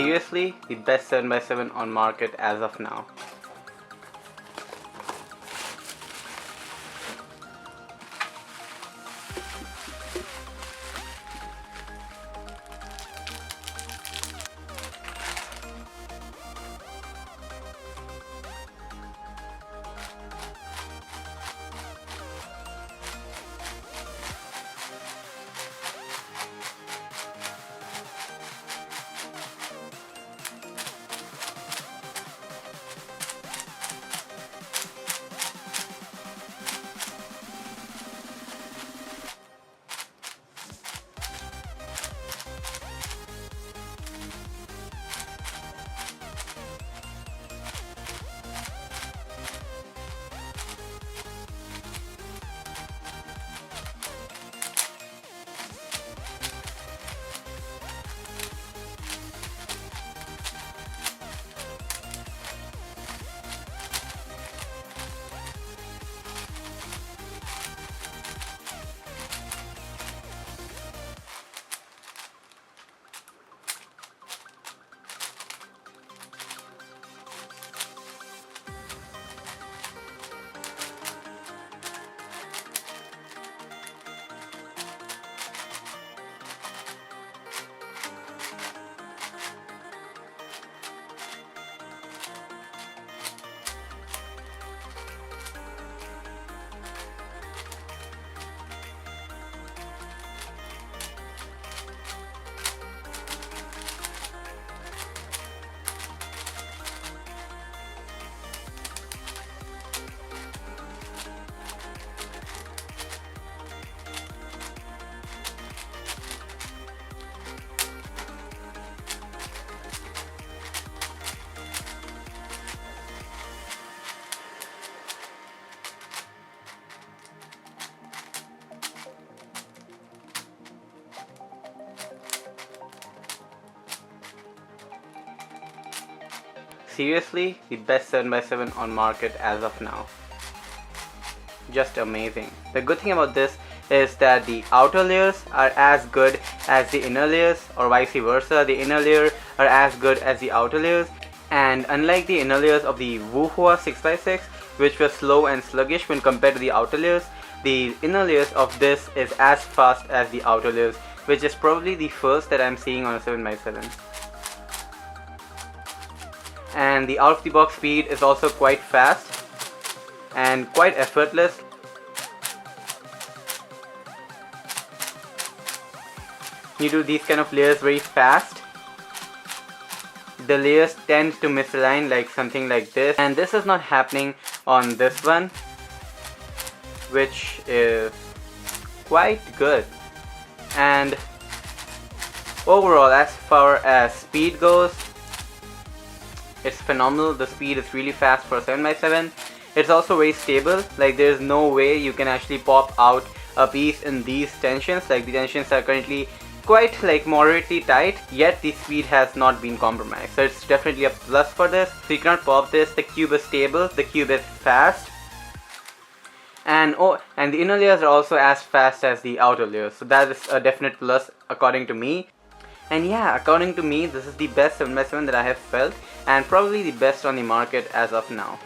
Seriously, the best 7x7 on market as of now. Seriously, the best 7x7 on market as of now. Just amazing. The good thing about this is that the outer layers are as good as the inner layers, or vice versa. The inner layer are as good as the outer layers, and unlike the inner layers of the WuJi 6x6, which were slow and sluggish when compared to the outer layers, the inner layers of this is as fast as the outer layers, which is probably the first that I'm seeing on a 7x7. And the out of the box speed is also quite fast and quite effortless. You do these kind of layers very fast. The layers tend to misalign like something like this, and this is not happening on this one, which is quite good. And overall, as far as speed goes, it's phenomenal. The speed is really fast for a 7x7. It's also very stable. Like, there's no way you can actually pop out a piece in these tensions. Like, the tensions are currently quite like moderately tight, yet the speed has not been compromised. So it's definitely a plus for this. So you cannot pop this. The cube is stable. The cube is fast. And the inner layers are also as fast as the outer layers. So that is a definite plus according to me. And yeah, according to me, this is the best 7x7 that I have felt, and probably the best on the market as of now.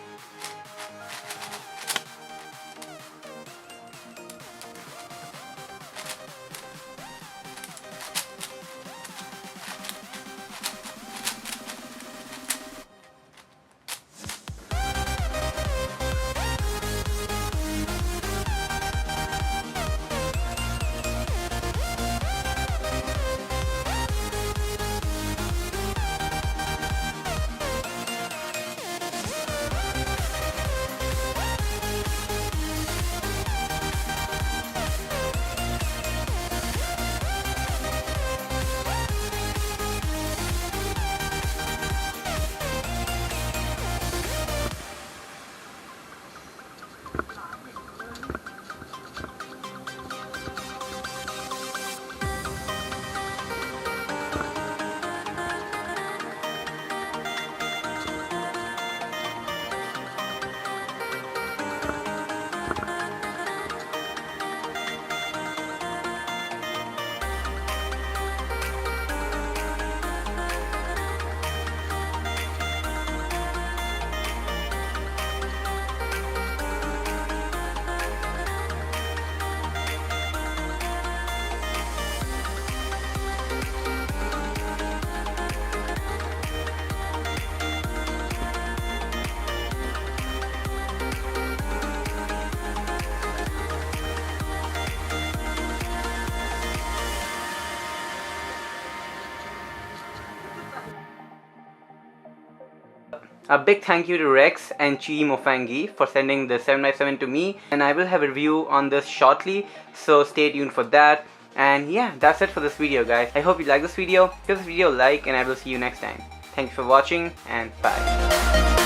A big thank you to Rex and QiYi MoFangGe for sending the 7x7 to me, and I will have a review on this shortly, so stay tuned for that. And yeah, that's it for this video, guys. I hope you like this video. Give this video a like, and I will see you next time. Thanks for watching, and bye.